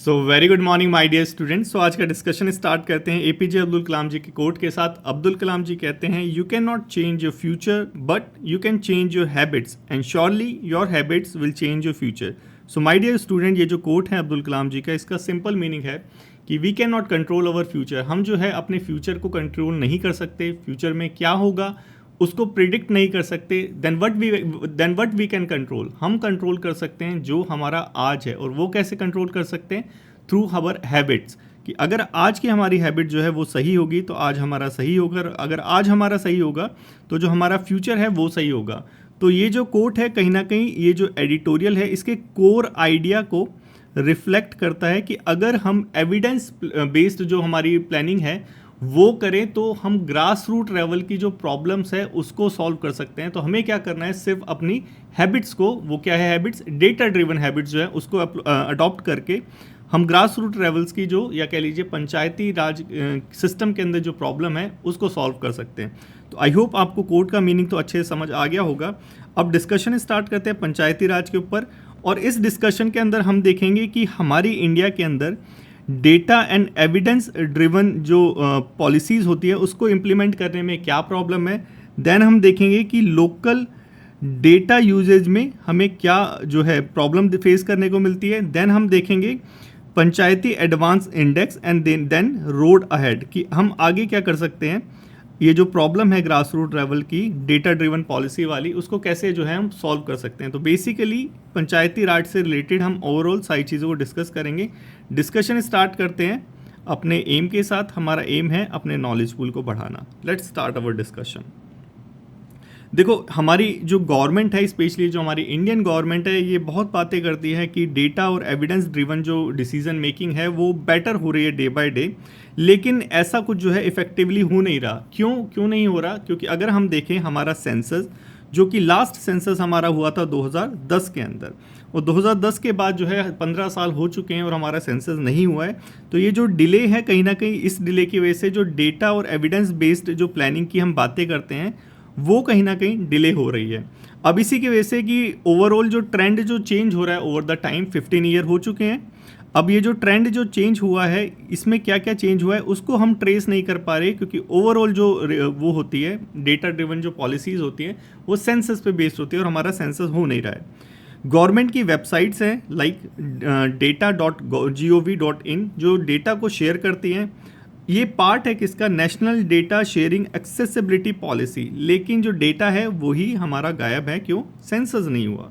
So very good morning my dear students. So आज का discussion start करते हैं एपीजे अब्दुल कलाम जी के कोट के साथ। अब्दुल कलाम जी कहते हैं, you can not change your future but you can change your habits and surely your habits will change your future. So my dear student, ये जो कोट है अब्दुल कलाम जी का, इसका सिंपल मीनिंग है कि we can not control our future. हम जो है अपने फ्यूचर को कंट्रोल नहीं कर सकते, फ्यूचर में क्या होगा उसको प्रिडिक्ट नहीं कर सकते। Then what we can control, हम कंट्रोल कर सकते हैं जो हमारा आज है। और वो कैसे कंट्रोल कर सकते हैं? थ्रू आवर हैबिट्स, कि अगर आज की हमारी हैबिट जो है वो सही होगी तो आज हमारा सही होगा, अगर आज हमारा सही होगा तो जो हमारा फ्यूचर है वो सही होगा। तो ये जो कोट है कहीं ना कहीं ये जो एडिटोरियल है इसके कोर आइडिया को रिफ्लेक्ट करता है कि अगर हम एविडेंस बेस्ड जो हमारी प्लानिंग है वो करें तो हम ग्रास रूट लेवल की जो प्रॉब्लम्स है उसको सॉल्व कर सकते हैं। तो हमें क्या करना है, सिर्फ अपनी हैबिट्स को, वो क्या है हैबिट्स, डेटा ड्रिवन हैबिट्स जो है उसको अडॉप्ट करके हम ग्रास रूट लेवल्स की जो, या कह लीजिए पंचायती राज सिस्टम के अंदर जो प्रॉब्लम है उसको सॉल्व कर सकते हैं। तो आई होप आपको कोड का मीनिंग तो अच्छे से समझ आ गया होगा। अब डिस्कशन स्टार्ट करते हैं पंचायती राज के ऊपर। और इस डिस्कशन के अंदर हम देखेंगे कि हमारी इंडिया के अंदर डेटा एंड एविडेंस ड्रिवन जो पॉलिसीज़ होती है उसको इम्प्लीमेंट करने में क्या प्रॉब्लम है। देन हम देखेंगे कि लोकल डेटा यूजेज में हमें क्या जो है प्रॉब्लम फेस करने को मिलती है। देन हम देखेंगे panchayati advance index and then road ahead, कि हम आगे क्या कर सकते हैं, ये जो प्रॉब्लम है ग्रास रूट लेवल की डेटा ड्रिवन पॉलिसी वाली, उसको कैसे जो है हम सॉल्व कर सकते हैं। तो बेसिकली पंचायती राज से रिलेटेड हम ओवरऑल सारी चीज़ों को डिस्कस करेंगे। डिस्कशन स्टार्ट करते हैं अपने एम के साथ। हमारा एम है अपने नॉलेज पूल को बढ़ाना। Let's start our discussion. देखो, हमारी जो गवर्नमेंट है, स्पेशली जो हमारी इंडियन गवर्नमेंट है, ये बहुत बातें करती है कि डेटा और एविडेंस ड्रिवन जो डिसीजन मेकिंग है वो बेटर हो रही है डे बाय डे, लेकिन ऐसा कुछ जो है इफेक्टिवली हो नहीं रहा। क्यों नहीं हो रहा? क्योंकि अगर हम देखें हमारा सेंसस, जो कि लास्ट सेंसस हमारा हुआ था 2010 के अंदर, और 2010 के बाद जो है 15 साल हो चुके हैं और हमारा सेंसस नहीं हुआ है। तो ये जो डिले है, कहीं ना कहीं इस डिले की वजह से जो डेटा और एविडेंस बेस्ड जो प्लानिंग की हम बातें करते हैं वो कहीं ना कहीं डिले हो रही है। अब इसी की वजह से कि ओवरऑल जो ट्रेंड जो चेंज हो रहा है ओवर द टाइम, 15 ईयर हो चुके हैं। अब ये जो ट्रेंड जो चेंज हुआ है इसमें क्या क्या चेंज हुआ है उसको हम ट्रेस नहीं कर पा रहे, क्योंकि ओवरऑल जो वो होती है डेटा ड्रिवन जो पॉलिसीज़ होती हैं वो सेंसस पे बेस्ड होती है और हमारा सेंसस हो नहीं रहा है। गवर्नमेंट की वेबसाइट्स हैं लाइक data.gov.in जो डेटा को शेयर करती हैं। ये पार्ट है किसका, national data sharing accessibility policy, लेकिन जो डेटा है वही हमारा गायब है। क्यों? सेंसस नहीं हुआ।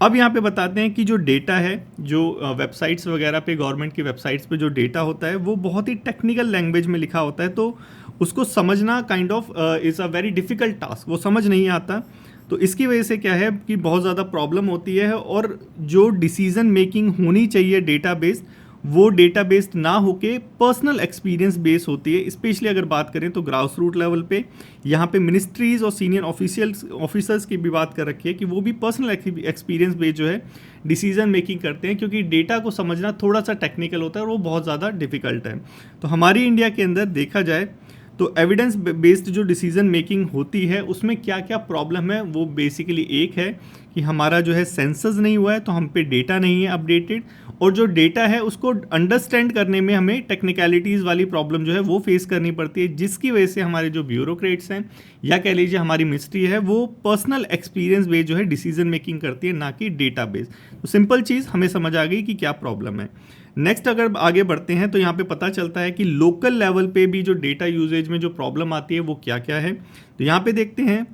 अब यहाँ पे बताते हैं कि जो डेटा है, जो वेबसाइट्स वगैरह पे, गवर्नमेंट की वेबसाइट्स पे जो डेटा होता है वो बहुत ही टेक्निकल लैंग्वेज में लिखा होता है, तो उसको समझना kind of is a very difficult task, वो समझ नहीं आता। तो इसकी वजह से क्या है कि बहुत ज़्यादा प्रॉब्लम होती है, और जो डिसीजन मेकिंग होनी चाहिए डेटा बेस्ड, वो डेटा बेस्ड ना होके पर्सनल एक्सपीरियंस बेस होती है। स्पेशली अगर बात करें तो ग्रास रूट लेवल पे यहाँ पे मिनिस्ट्रीज़ और सीनियर ऑफिसर्स की भी बात कर रखी है कि वो भी पर्सनल एक्सपीरियंस बेस जो है डिसीजन मेकिंग करते हैं, क्योंकि डेटा को समझना थोड़ा सा टेक्निकल होता है और वो बहुत ज़्यादा डिफिकल्ट है। तो हमारी इंडिया के अंदर देखा जाए तो एविडेंस बेस्ड जो डिसीजन मेकिंग होती है उसमें क्या क्या प्रॉब्लम है, वो बेसिकली एक है कि हमारा जो है सेंसस नहीं हुआ है, तो हम पे डेटा नहीं है अपडेटेड, और जो डेटा है उसको अंडरस्टैंड करने में हमें टेक्निकलिटीज़ वाली प्रॉब्लम जो है वो फेस करनी पड़ती है, जिसकी वजह से हमारे जो ब्यूरोक्रेट्स हैं या कह लीजिए हमारी मिनिस्ट्री है वो पर्सनल एक्सपीरियंस बेस्ड जो है डिसीजन मेकिंग करती है, ना कि डेटा बेस्ड। तो सिंपल चीज़ हमें समझ आ गई कि क्या प्रॉब्लम है। नेक्स्ट अगर आगे बढ़ते हैं तो यहाँ पे पता चलता है कि लोकल लेवल पे भी जो डेटा यूजेज में जो प्रॉब्लम आती है वो क्या क्या है। तो यहाँ पे देखते हैं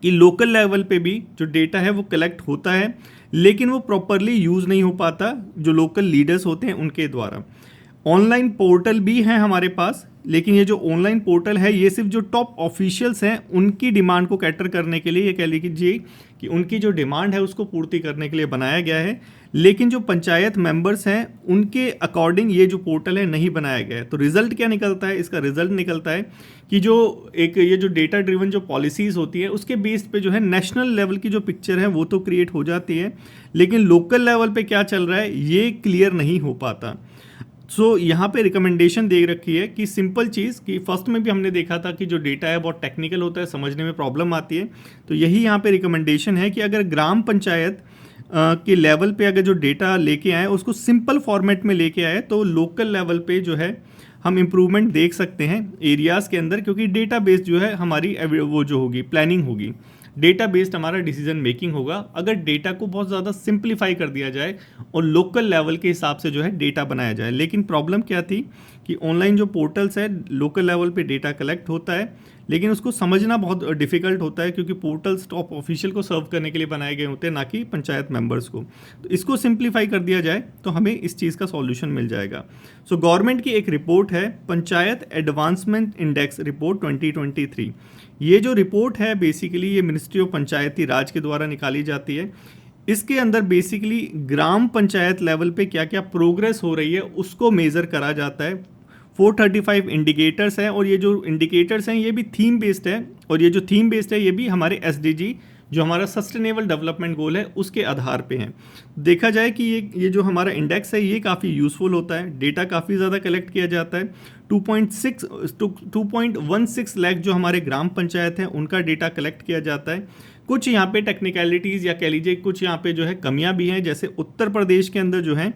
कि लोकल लेवल पे भी जो डेटा है वो कलेक्ट होता है, लेकिन वो प्रॉपरली यूज़ नहीं हो पाता जो लोकल लीडर्स होते हैं उनके द्वारा। ऑनलाइन पोर्टल भी हैं हमारे पास, लेकिन ये जो ऑनलाइन पोर्टल है ये सिर्फ जो टॉप ऑफिशियल्स हैं उनकी डिमांड को कैटर करने के लिए, ये कह लीजिए कि उनकी जो डिमांड है उसको पूर्ति करने के लिए बनाया गया है, लेकिन जो पंचायत मेंबर्स हैं उनके अकॉर्डिंग ये जो पोर्टल है नहीं बनाया गया है। तो रिजल्ट क्या निकलता है? इसका रिजल्ट निकलता है कि जो एक ये जो डेटा ड्रिवन जो पॉलिसीज़ होती है उसके बेस पे जो है नेशनल लेवल की जो पिक्चर है वो तो क्रिएट हो जाती है, लेकिन लोकल लेवल पे क्या चल रहा है ये क्लियर नहीं हो पाता। सो यहाँ पे रिकमेंडेशन दे रखी है कि सिंपल चीज़ कि फर्स्ट में भी हमने देखा था कि जो डेटा है बहुत टेक्निकल होता है, समझने में प्रॉब्लम आती है। तो यही यहाँ पे रिकमेंडेशन है कि अगर ग्राम पंचायत के लेवल पे अगर जो डेटा लेके आए उसको सिंपल फॉर्मेट में लेके आए तो लोकल लेवल पे जो है हम इम्प्रूवमेंट देख सकते हैं एरियाज़ के अंदर, क्योंकि डेटा बेस जो है हमारी वो जो होगी प्लानिंग होगी, डेटा बेस्ड हमारा डिसीजन मेकिंग होगा अगर डेटा को बहुत ज़्यादा सिंप्लीफाई कर दिया जाए और लोकल लेवल के हिसाब से जो है डेटा बनाया जाए। लेकिन प्रॉब्लम क्या थी कि ऑनलाइन जो पोर्टल्स है लोकल लेवल पे डेटा कलेक्ट होता है, लेकिन उसको समझना बहुत डिफिकल्ट होता है क्योंकि पोर्टल्स टॉप ऑफिशियल को सर्व करने के लिए बनाए गए होते हैं, ना कि पंचायत मेंबर्स को। तो इसको सिंप्लीफाई कर दिया जाए तो हमें इस चीज़ का सॉल्यूशन मिल जाएगा। सो गवर्नमेंट की एक रिपोर्ट है पंचायत एडवांसमेंट इंडेक्स रिपोर्ट 2023। ये जो रिपोर्ट है बेसिकली ये मिनिस्ट्री ऑफ पंचायती राज के द्वारा निकाली जाती है। इसके अंदर बेसिकली ग्राम पंचायत लेवल पे क्या क्या प्रोग्रेस हो रही है उसको मेज़र करा जाता है। 435 इंडिकेटर्स हैं और ये जो इंडिकेटर्स हैं ये भी थीम बेस्ड है, और ये जो थीम बेस्ड है ये भी हमारे SDG जो हमारा सस्टेनेबल डेवलपमेंट गोल है उसके आधार पे हैं। देखा जाए कि ये जो हमारा इंडेक्स है ये काफ़ी यूज़फुल होता है, डेटा काफ़ी ज़्यादा कलेक्ट किया जाता है। 2.16 लाख जो हमारे ग्राम पंचायत हैं उनका डेटा कलेक्ट किया जाता है। कुछ यहाँ पे टेक्निकलिटीज़ या कह लीजिए कुछ यहाँ पे जो है कमियाँ भी हैं, जैसे उत्तर प्रदेश के अंदर जो है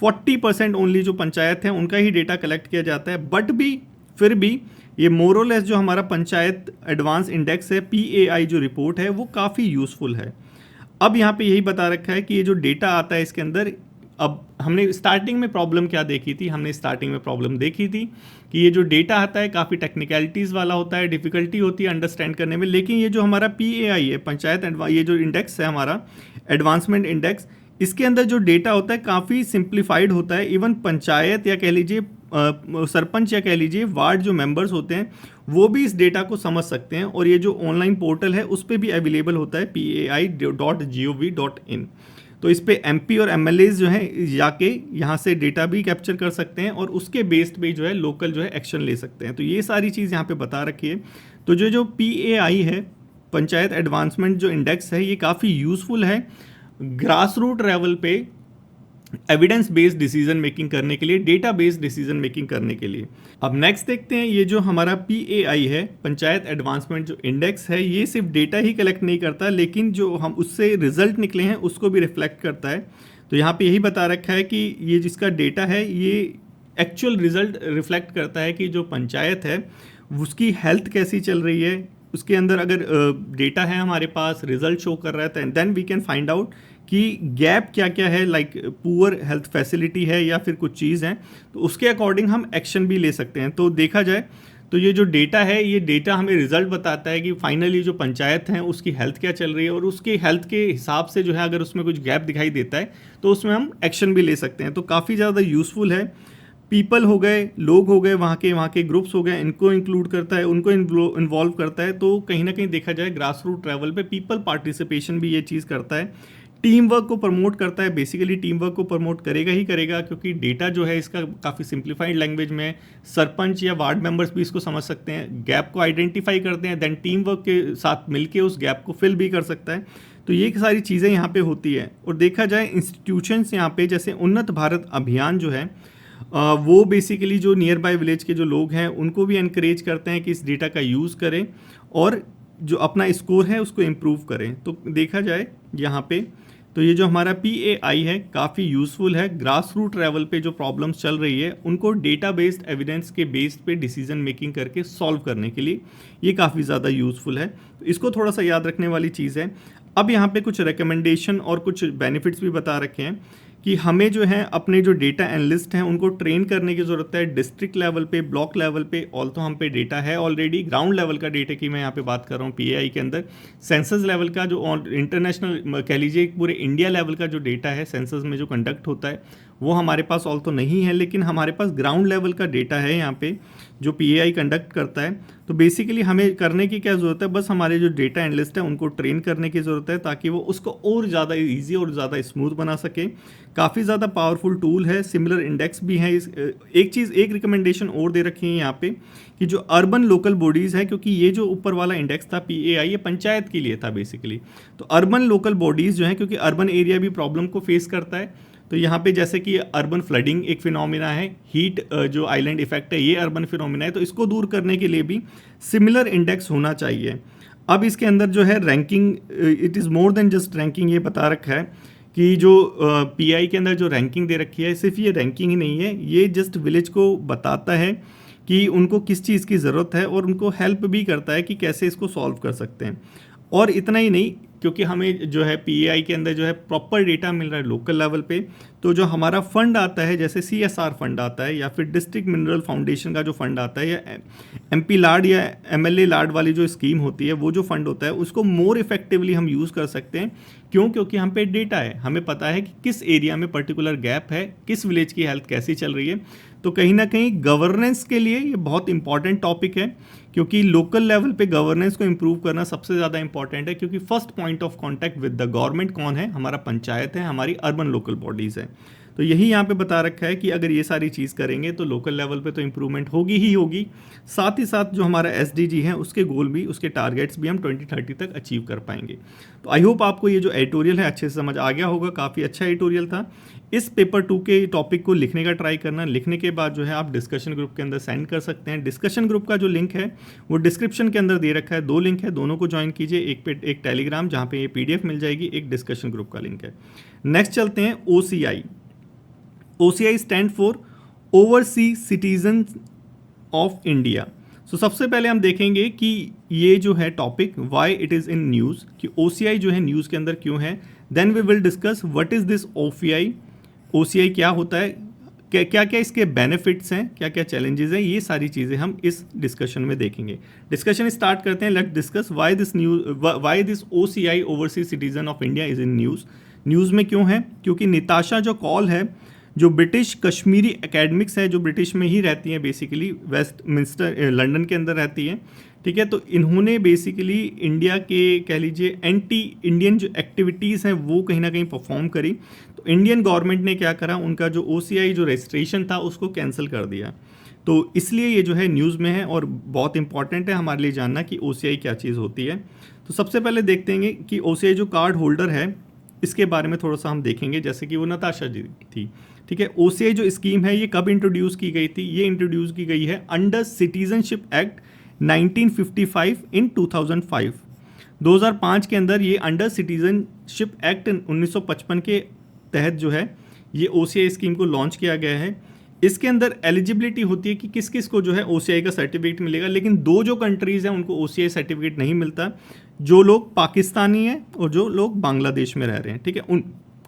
40% ओनली जो पंचायत हैं उनका ही डेटा कलेक्ट किया जाता है, बट भी फिर भी ये मोरलेस जो हमारा पंचायत एडवांस इंडेक्स है PAI जो रिपोर्ट है वो काफ़ी यूज़फुल है। अब यहाँ पे यही बता रखा है कि ये जो डेटा आता है इसके अंदर, अब हमने स्टार्टिंग में प्रॉब्लम क्या देखी थी, हमने स्टार्टिंग में प्रॉब्लम देखी थी कि ये जो डेटा आता है काफ़ी टेक्निकलिटीज़ वाला होता है, डिफ़िकल्टी होती है अंडरस्टैंड करने में। लेकिन ये जो हमारा PAI है पंचायत ये जो इंडेक्स है हमारा एडवांसमेंट इंडेक्स, इसके अंदर जो डेटा होता है काफ़ी सिंप्लीफाइड होता है। इवन पंचायत या कह लीजिए सरपंच या कह लीजिए वार्ड जो मेंबर्स होते हैं वो भी इस डेटा को समझ सकते हैं, और ये जो ऑनलाइन पोर्टल है उस पर भी अवेलेबल होता है PAI.gov.in। तो इस पे MP और MLAs जो हैं जाके यहाँ से डेटा भी कैप्चर कर सकते हैं और उसके बेस्ड पे जो है लोकल जो है एक्शन ले सकते हैं। तो ये सारी चीज़ यहाँ पे बता रखी है। तो जो PAI है पंचायत एडवांसमेंट जो इंडेक्स है ये काफ़ी यूज़फुल है ग्रास रूट लेवल पे एविडेंस बेस्ड डिसीजन मेकिंग करने के लिए, डेटा बेस्ड डिसीजन मेकिंग करने के लिए। अब नेक्स्ट देखते हैं ये जो हमारा PAI है पंचायत एडवांसमेंट जो इंडेक्स है ये सिर्फ डेटा ही कलेक्ट नहीं करता, लेकिन जो हम उससे रिजल्ट निकले हैं उसको भी रिफ्लेक्ट करता है। तो यहाँ पे यही बता रखा है कि ये जिसका डेटा है ये एक्चुअल रिजल्ट रिफ्लेक्ट करता है कि जो पंचायत है उसकी हेल्थ कैसी चल रही है। उसके अंदर अगर डेटा है हमारे पास, रिजल्ट शो कर रहा है, तो then we can find out कि गैप क्या क्या है, लाइक पुअर हेल्थ फैसिलिटी है या फिर कुछ चीज़ है, तो उसके अकॉर्डिंग हम एक्शन भी ले सकते हैं। तो देखा जाए तो ये जो डेटा है ये डेटा हमें रिजल्ट बताता है कि फाइनली जो पंचायत है उसकी हेल्थ क्या चल रही है, और उसकी हेल्थ के हिसाब से जो है अगर उसमें कुछ गैप दिखाई देता है तो उसमें हम एक्शन भी ले सकते हैं। तो काफ़ी ज़्यादा यूज़फुल है। पीपल हो गए, लोग हो गए, वहाँ के ग्रुप्स हो गए, इनको इंक्लूड करता है, उनको इन्वॉल्व करता है। तो कहीं ना कहीं देखा जाए ग्रास रूट लेवल पे पीपल पार्टिसिपेशन भी ये चीज़ करता है। टीम वर्क को प्रमोट करता है, बेसिकली टीम वर्क को प्रमोट करेगा ही करेगा, क्योंकि डेटा जो है इसका काफ़ी सिंप्लीफाइड लैंग्वेज में सरपंच या वार्ड मेंबर्स भी इसको समझ सकते हैं, गैप को आइडेंटिफाई करते हैं, देन टीम वर्क के साथ मिलके उस गैप को फिल भी कर सकता है। तो ये सारी चीज़ें यहाँ पे होती है। और देखा जाए इंस्टीट्यूशंस यहाँ पे जैसे उन्नत भारत अभियान जो है वो बेसिकली जो नियर बाय विलेज के जो लोग हैं उनको भी एनकरेज करते हैं कि इस डेटा का यूज़ करें और जो अपना स्कोर है उसको इम्प्रूव करें। तो देखा जाए यहाँ पे तो ये जो हमारा PAI है काफ़ी यूज़फुल है ग्रास रूट लेवल पे जो प्रॉब्लम्स चल रही है उनको डेटा बेस्ड एविडेंस के बेस्ड पे डिसीजन मेकिंग करके सॉल्व करने के लिए ये काफ़ी ज़्यादा यूज़फुल है। तो इसको थोड़ा सा याद रखने वाली चीज़ है। अब यहाँ पे कुछ रिकमेंडेशन और कुछ बेनिफिट्स भी बता रखे हैं कि हमें जो है अपने जो डेटा एनालिस्ट हैं उनको ट्रेन करने की ज़रूरत है डिस्ट्रिक्ट लेवल पे, ब्लॉक लेवल पे। ऑल तो हम पे डेटा है ऑलरेडी, ग्राउंड लेवल का डेटा की मैं यहाँ पे बात कर रहा हूँ PAI के अंदर। सेंसस लेवल का जो इंटरनेशनल कह लीजिए पूरे इंडिया लेवल का जो डेटा है सेंसस में जो कंडक्ट होता है वो हमारे पास ऑल तो नहीं है, लेकिन हमारे पास ग्राउंड लेवल का डेटा है यहाँ पे जो PAI कंडक्ट करता है। तो बेसिकली हमें करने की क्या ज़रूरत है, बस हमारे जो डेटा एनालिस्ट है उनको ट्रेन करने की ज़रूरत है ताकि वो उसको और ज़्यादा ईजी और ज़्यादा स्मूथ बना सके। काफ़ी ज़्यादा पावरफुल टूल है, सिमिलर इंडेक्स भी है। एक रिकमेंडेशन और दे रखी है यहाँ पे कि जो अर्बन लोकल बॉडीज़ है, क्योंकि ये जो ऊपर वाला इंडेक्स था PAI ये पंचायत के लिए था बेसिकली। तो अर्बन लोकल बॉडीज़ जो है, क्योंकि अर्बन एरिया भी प्रॉब्लम को फेस करता है, तो यहाँ पे जैसे कि अर्बन फ्लडिंग एक फिनोमिना है, हीट जो आइलैंड इफेक्ट है ये अर्बन फिनोमिना है, तो इसको दूर करने के लिए भी सिमिलर इंडेक्स होना चाहिए। अब इसके अंदर जो है ranking, it is more than just ranking, ये बता रखा है कि जो पीआई के अंदर जो रैंकिंग दे रखी है, सिर्फ ये रैंकिंग ही नहीं है, ये जस्ट विलेज को बताता है कि उनको किस चीज़ की ज़रूरत है और उनको हेल्प भी करता है कि कैसे इसको सॉल्व कर सकते हैं। और इतना ही नहीं, क्योंकि हमें जो है पीएआई के अंदर जो है प्रॉपर डेटा मिल रहा है लोकल लेवल पे, तो जो हमारा फंड आता है, जैसे सीएसआर फंड आता है या फिर डिस्ट्रिक्ट मिनरल फाउंडेशन का जो फंड आता है, या एमपी लाड या एमएलए लाड वाली जो स्कीम होती है, वो जो फंड होता है उसको मोर इफेक्टिवली हम यूज़ कर सकते हैं। क्यों? क्योंकि हम पे डेटा है, हमें पता है कि किस एरिया में पर्टिकुलर गैप है, किस विलेज की हेल्थ कैसी चल रही है। तो कहीं ना कहीं गवर्नेंस के लिए ये बहुत इंपॉर्टेंट टॉपिक है, क्योंकि लोकल लेवल पे गवर्नेंस को इम्प्रूव करना सबसे ज़्यादा इंपॉर्टेंट है, क्योंकि first point of contact with the government कौन है? हमारा पंचायत है, हमारी अर्बन लोकल बॉडीज़ है। तो यही यहाँ पे बता रखा है कि अगर ये सारी चीज़ करेंगे तो लोकल लेवल पे तो इम्प्रूवमेंट होगी ही होगी, साथ ही साथ जो हमारा एसडीजी है उसके गोल भी, उसके टारगेट्स भी हम 2030 तक अचीव कर पाएंगे। तो आई होप आपको ये जो एडिटोरियल है अच्छे से समझ आ गया होगा, काफ़ी अच्छा एडिटोरियल था। इस पेपर 2 के टॉपिक को लिखने का ट्राई करना, लिखने के बाद जो है आप डिस्कशन ग्रुप के अंदर सेंड कर सकते हैं। डिस्कशन ग्रुप का जो लिंक है वो डिस्क्रिप्शन के अंदर दे रखा है, 2 लिंक है, दोनों को ज्वाइन कीजिए। एक टेलीग्राम जहाँ पे ये पीडीएफ मिल जाएगी, एक डिस्कशन ग्रुप का लिंक है। नेक्स्ट चलते हैं OCI. OCI stand for overseas citizen of India. So सबसे पहले हम देखेंगे कि ये जो है topic why it is in news, कि OCI जो है न्यूज़ के अंदर क्यों है। Then we will discuss what is this OCI क्या होता है, क्या क्या इसके बेनिफिट्स हैं, क्या क्या चैलेंजेस हैं, ये सारी चीज़ें हम इस डिस्कशन में देखेंगे। डिस्कशन स्टार्ट करते हैं। Let's discuss why this OCI overseas citizen of India is in news. News में क्यों है? क्योंकि निताशा जो कॉल है, जो ब्रिटिश कश्मीरी एकेडमिक्स है, जो ब्रिटिश में ही रहती हैं, बेसिकली वेस्टमिंस्टर लंदन के अंदर रहती हैं, ठीक है। तो इन्होंने बेसिकली इंडिया के कह लीजिए एंटी इंडियन जो एक्टिविटीज़ हैं वो कहीं ना कहीं परफॉर्म करी। तो इंडियन गवर्नमेंट ने क्या करा, उनका जो OCI जो रजिस्ट्रेशन था उसको कैंसिल कर दिया। तो इसलिए ये जो है न्यूज़ में है और बहुत इंपॉर्टेंट है हमारे लिए जानना कि OCI क्या चीज़ होती है। तो सबसे पहले देखते हैं कि OCI जो कार्ड होल्डर है इसके बारे में थोड़ा सा हम देखेंगे, जैसे कि वो नताशा जी थी, ठीक है। OCI जो स्कीम है ये कब इंट्रोड्यूस की गई थी? ये इंट्रोड्यूस की गई है अंडर सिटीजनशिप एक्ट 1955 इन 2005। 2005 के अंदर ये अंडर सिटीजनशिप एक्ट 1955 के तहत जो है ये OCI स्कीम को लॉन्च किया गया है। इसके अंदर एलिजिबिलिटी होती है कि किस किस को जो है OCI का सर्टिफिकेट मिलेगा, लेकिन 2 जो कंट्रीज़ हैं उनको OCI सर्टिफिकेट नहीं मिलता, जो लोग पाकिस्तानी हैं और जो लोग बांग्लादेश में रह रहे हैं, ठीक है।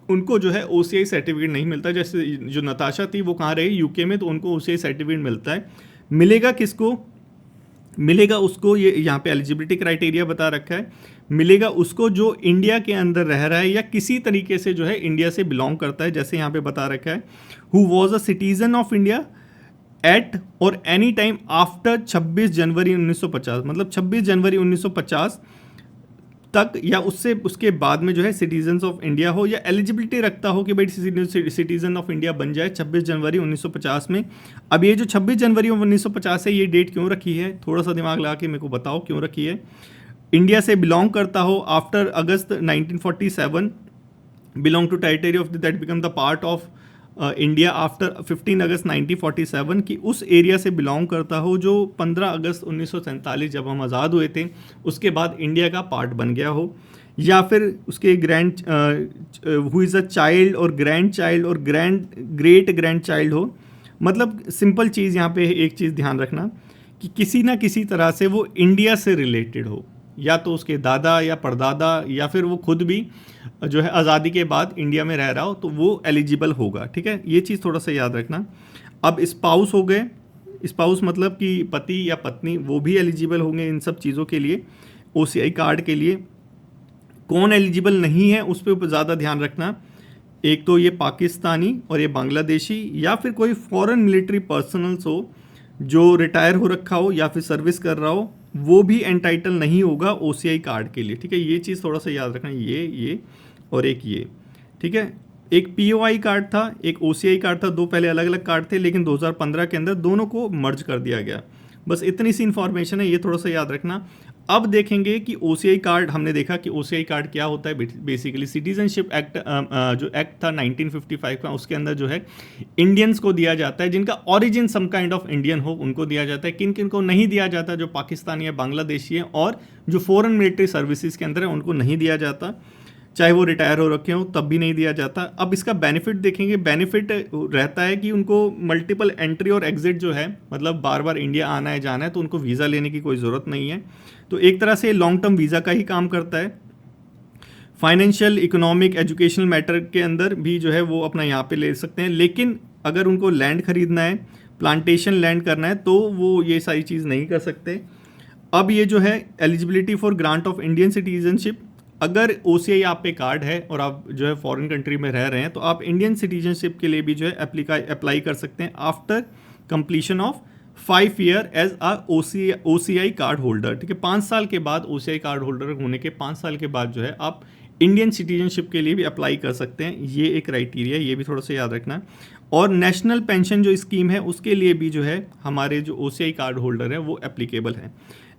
उनको जो है OCI सर्टिफिकेट नहीं मिलता। जैसे जो नताशा थी वो कहाँ रही, यूके में, तो उनको OCI सर्टिफिकेट मिलता है। मिलेगा किसको? मिलेगा उसको, ये यहाँ पे एलिजिबिलिटी क्राइटेरिया बता रखा है, मिलेगा उसको जो इंडिया के अंदर रह रहा है या किसी तरीके से जो है इंडिया से बिलोंग करता है। जैसे यहाँ पे बता रखा है, who was a citizen of India at और एनी टाइम आफ्टर 26 जनवरी 1950, मतलब 26 जनवरी 1950 तक या उससे उसके बाद में जो है सिटीजन्स ऑफ इंडिया हो, या एलिजिबिलिटी रखता हो कि भाई सिटीजन ऑफ इंडिया बन जाए 26 जनवरी 1950 में। अब ये जो 26 जनवरी 1950 है, ये डेट क्यों रखी है? थोड़ा सा दिमाग लगा के मेरे को बताओ क्यों रखी है। इंडिया से बिलोंग करता हो after August 1947, belong to territory of that become the part of India after 15 August 1947, की उस एरिया से बिलोंग करता हो जो 15 अगस्त 1947 जब हम आज़ाद हुए थे उसके बाद इंडिया का पार्ट बन गया हो, या फिर उसके हु इज़ अ चाइल्ड और ग्रैंड चाइल्ड और ग्रेट ग्रैंड चाइल्ड हो। मतलब सिंपल चीज़ यहाँ पे एक चीज़ ध्यान रखना कि किसी ना किसी तरह से वो इंडिया से रिलेटेड हो, या तो उसके दादा या परदादा या फिर वो खुद भी जो है आज़ादी के बाद इंडिया में रह रहा हो, तो वो एलिजिबल होगा, ठीक है। ये चीज़ थोड़ा सा याद रखना। अब स्पाउस हो गए, स्पाउस मतलब कि पति या पत्नी, वो भी एलिजिबल होंगे इन सब चीज़ों के लिए, OCI कार्ड के लिए। कौन एलिजिबल नहीं है उस पर ज़्यादा ध्यान रखना। एक तो ये पाकिस्तानी और ये बांग्लादेशी, या फिर कोई फॉरेन मिलिट्री पर्सनल्स हो जो रिटायर हो रखा हो या फिर सर्विस कर रहा हो, वो भी एंटाइटल नहीं होगा OCI कार्ड के लिए, ठीक है। ये चीज़ थोड़ा सा याद रखना, ये और एक ये, ठीक है। एक POI कार्ड था, एक OCI कार्ड था, 2 पहले अलग अलग कार्ड थे, लेकिन 2015 के अंदर दोनों को मर्ज कर दिया गया। बस इतनी सी इन्फॉर्मेशन है, ये थोड़ा सा याद रखना। अब देखेंगे कि OCI कार्ड, हमने देखा कि OCI कार्ड क्या होता है। बेसिकली सिटीजनशिप एक्ट जो एक्ट था 1955 का, उसके अंदर जो है इंडियंस को दिया जाता है, जिनका origin some kind of Indian हो उनको दिया जाता है। किन किन को नहीं दिया जाता? जो पाकिस्तानी है, बांग्लादेशी है, और जो फॉरेन मिलिट्री सर्विसेज के अंदर है उनको नहीं दिया जाता। चाहे वो रिटायर हो रखे हो तब भी नहीं दिया जाता। अब इसका बेनिफिट देखेंगे, बेनिफिट रहता है कि उनको मल्टीपल एंट्री और एग्जिट जो है, मतलब बार बार इंडिया आना है जाना है, तो उनको वीज़ा लेने की कोई ज़रूरत नहीं है। तो एक तरह से लॉन्ग टर्म वीज़ा का ही काम करता है। फाइनेंशियल, इकोनॉमिक, एजुकेशनल मैटर के अंदर भी जो है वो अपना यहाँ पे ले सकते हैं। लेकिन अगर उनको लैंड खरीदना है, प्लांटेशन लैंड करना है, तो वो ये सारी चीज़ नहीं कर सकते। अब ये जो है eligibility for grant of Indian citizenship, अगर OCI आप पे कार्ड है और आप जो है फॉरेन कंट्री में रह रहे हैं, तो आप इंडियन सिटीजनशिप के लिए भी जो है अप्लाई कर सकते हैं after completion of 5 year as a OCI card holder. ठीक है, 5 साल के बाद OCI कार्ड होल्डर होने के 5 साल के बाद जो है आप इंडियन सिटीजनशिप के लिए भी अप्लाई कर सकते हैं। ये एक क्राइटेरिया, ये भी थोड़ा सा याद रखना है। और नेशनल पेंशन जो स्कीम है उसके लिए भी जो है हमारे जो OCI कार्ड होल्डर है वो एप्लीकेबल है।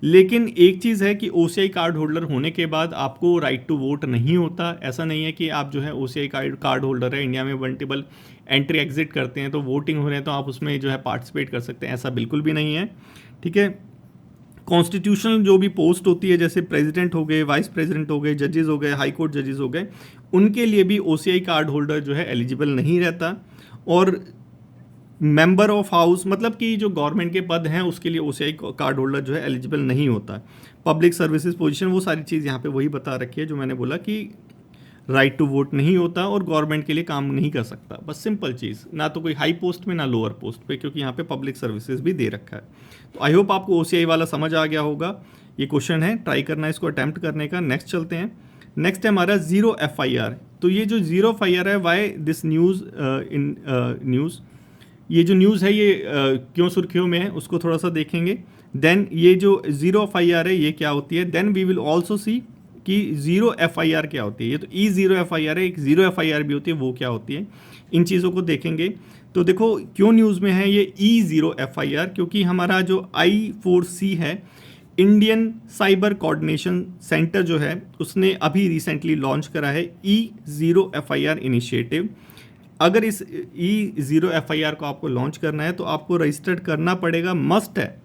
लेकिन एक चीज़ है कि OCI कार्ड होल्डर होने के बाद आपको राइट टू वोट नहीं होता। ऐसा नहीं है कि आप जो है OCI कार्ड होल्डर है, इंडिया में मल्टीपल एंट्री एग्जिट करते हैं तो वोटिंग हो रहे हैं तो आप उसमें जो है पार्टिसिपेट कर सकते हैं, ऐसा बिल्कुल भी नहीं है। ठीक है, कॉन्स्टिट्यूशनल जो भी पोस्ट होती है, जैसे प्रेसिडेंट हो गए, वाइस प्रेसिडेंट हो गए, जजेस हो गए, हाई कोर्ट जजेस हो गए, उनके लिए भी OCI कार्ड होल्डर जो है एलिजिबल नहीं रहता। और मेंबर ऑफ हाउस, मतलब कि जो गवर्नमेंट के पद हैं उसके लिए OCI कार्ड होल्डर जो है एलिजिबल नहीं होता। पब्लिक सर्विसेज पोजीशन, वो सारी चीज़ यहाँ पे वही बता रखी है जो मैंने बोला कि राइट टू वोट नहीं होता और गवर्नमेंट के लिए काम नहीं कर सकता। बस सिंपल चीज़, ना तो कोई हाई पोस्ट में ना लोअर पोस्ट पे, क्योंकि यहाँ पे पब्लिक सर्विसेज भी दे रखा है। तो आई होप आपको OCI वाला समझ आ गया होगा। ये क्वेश्चन है, ट्राई करना इसको अटैम्प्ट करने का। नेक्स्ट चलते हैं। नेक्स्ट है हमारा ज़ीरो FIR। तो ये जो ज़ीरो FIR है, why this news in news, ये जो न्यूज़ है ये क्यों सुर्खियों में है उसको थोड़ा सा देखेंगे। देन ये जो ज़ीरो FIR है ये क्या होती है, then we will also see कि ज़ीरो FIR क्या होती है। ये तो E0 FIR है, एक ज़ीरो FIR भी होती है, वो क्या होती है, इन चीज़ों को देखेंगे। तो देखो क्यों न्यूज़ में है ये E0 FIR, क्योंकि हमारा जो I4C है, इंडियन साइबर कोऑर्डिनेशन सेंटर जो है, उसने अभी रिसेंटली लॉन्च करा है E0 FIR इनिशिएटिव। अगर इस E0 FIR को आपको लॉन्च करना है तो आपको रजिस्टर्ड करना पड़ेगा, मस्ट है,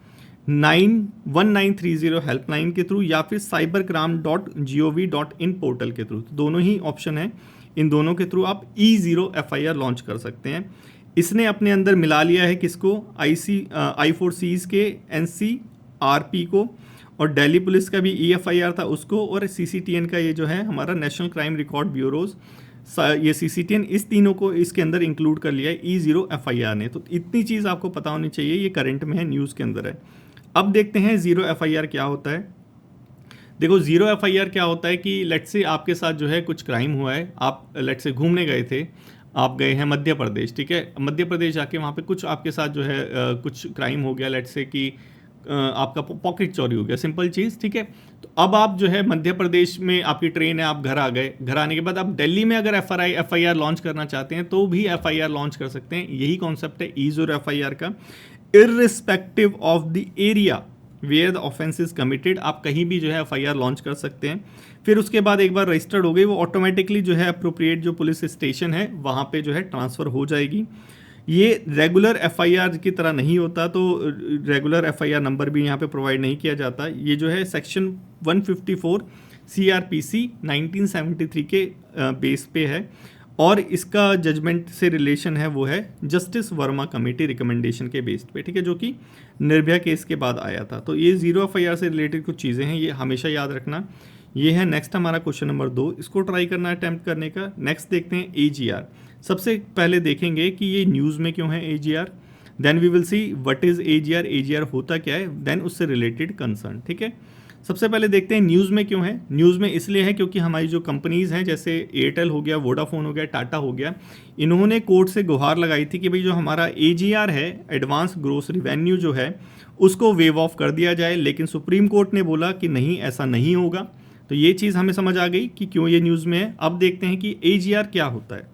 1930 हेल्पलाइन के थ्रू या फिर cybercrime.gov.in पोर्टल के थ्रू। तो दोनों ही ऑप्शन है, इन दोनों के थ्रू आप E0 FIR लॉन्च कर सकते हैं। इसने अपने अंदर मिला लिया है किसको, I4Cs के NCRP को, और दिल्ली पुलिस का भी EFIR था उसको, और CCTN का ये जो है हमारा नेशनल क्राइम रिकॉर्ड ब्यूरोज, ये CCTN, इस तीनों को इसके अंदर इंक्लूड कर लिया है E0 FIR ने। तो इतनी चीज़ आपको पता होनी चाहिए, ये करंट में है, न्यूज़ के अंदर है। अब देखते हैं ज़ीरो FIR क्या होता है। देखो ज़ीरो FIR क्या होता है कि लेट्स से आपके साथ जो है कुछ क्राइम हुआ है, आप लेट्स से घूमने गए थे, आप गए हैं मध्य प्रदेश। ठीक है, मध्य प्रदेश जाके वहाँ पे कुछ आपके साथ जो है कुछ क्राइम हो गया, लेट्स से कि आपका पॉकेट चोरी हो गया, सिंपल चीज़। ठीक है, तो अब आप जो है मध्य प्रदेश में आपकी ट्रेन है, आप घर आ गए, घर आने के बाद आप दिल्ली में अगर FIR लॉन्च करना चाहते हैं तो भी FIR लॉन्च कर सकते हैं। यही कॉन्सेप्ट है E0 FIR का। Irrespective of the area where the offence is committed, आप कहीं भी जो है FIR लॉन्च कर सकते हैं। फिर उसके बाद एक बार रजिस्टर्ड हो गई, वो ऑटोमेटिकली जो है अप्रोप्रिएट जो पुलिस स्टेशन है वहाँ पे जो है ट्रांसफ़र हो जाएगी। ये रेगुलर FIR की तरह नहीं होता, तो रेगुलर FIR नंबर भी यहाँ पे प्रोवाइड नहीं किया जाता। ये जो है सेक्शन 154 CRPC 1973 के बेस पे है, और इसका जजमेंट से रिलेशन है वो है जस्टिस वर्मा कमेटी रिकमेंडेशन के बेस पे। ठीक है, जो कि निर्भया केस के बाद आया था। तो ये ज़ीरो FIR से रिलेटेड कुछ चीज़ें हैं, ये हमेशा याद रखना। ये है नेक्स्ट हमारा क्वेश्चन नंबर 2, इसको ट्राई करना है अटैम्प्ट करने का। नेक्स्ट देखते हैं AGR। सबसे पहले देखेंगे कि ये न्यूज़ में क्यों है AGR, then we will see what is AGR, AGR होता क्या है, देन उससे रिलेटेड कंसर्न। ठीक है, सबसे पहले देखते हैं न्यूज़ में क्यों है। न्यूज़ में इसलिए है क्योंकि हमारी जो कंपनीज़ हैं, जैसे एयरटेल हो गया, वोडाफोन हो गया, टाटा हो गया, इन्होंने कोर्ट से गुहार लगाई थी कि भाई जो हमारा AGR है, एडवांस ग्रोस रिवेन्यू जो है, उसको वेव ऑफ कर दिया जाए। लेकिन सुप्रीम कोर्ट ने बोला कि नहीं, ऐसा नहीं होगा। तो ये चीज़ हमें समझ आ गई कि क्यों ये न्यूज़ में है। अब देखते हैं कि AGR क्या होता है।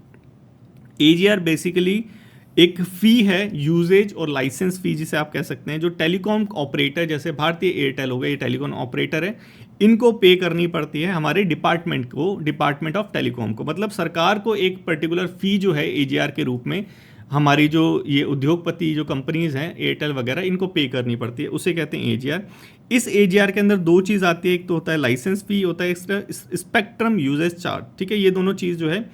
AGR बेसिकली एक फ़ी है, यूजेज और लाइसेंस फ़ी जिसे आप कह सकते हैं, जो टेलीकॉम ऑपरेटर, जैसे भारतीय एयरटेल हो गया, ये टेलीकॉम ऑपरेटर है, इनको पे करनी पड़ती है हमारे डिपार्टमेंट को, डिपार्टमेंट ऑफ टेलीकॉम को। मतलब सरकार को एक पर्टिकुलर फ़ी जो है AGR के रूप में हमारी जो ये उद्योगपति जो कंपनीज हैं एयरटेल वगैरह, इनको पे करनी पड़ती है, उसे कहते हैं एजीआर। इस एजीआर के अंदर दो चीज़ आती है, एक तो होता है लाइसेंस फी, होता है एक्स्ट्रा स्पेक्ट्रम यूजेज चार्ज, ठीक है। ये दोनों चीज़ जो है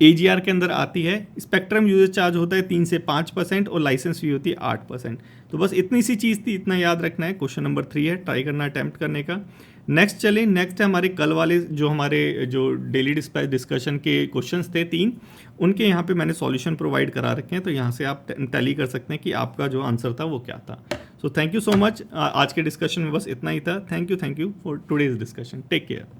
एजीआर के अंदर आती है। स्पेक्ट्रम यूजेज चार्ज होता है 3 से 5% और लाइसेंस फी होती है 8%। तो बस इतनी सी चीज़ थी, इतना याद रखना है। क्वेश्चन नंबर 3 है, ट्राई करना अटैम्प्ट करने का। नेक्स्ट चले, नेक्स्ट है हमारे कल वाले जो हमारे जो डेली डिस्कशन के क्वेश्चंस थे 3, उनके यहाँ पे मैंने सॉल्यूशन प्रोवाइड करा रखे हैं, तो यहाँ से आप टैली कर सकते हैं कि आपका जो आंसर था वो क्या था। So thank you so much. आज के डिस्कशन में बस इतना ही था। Thank you for today's discussion. Take care.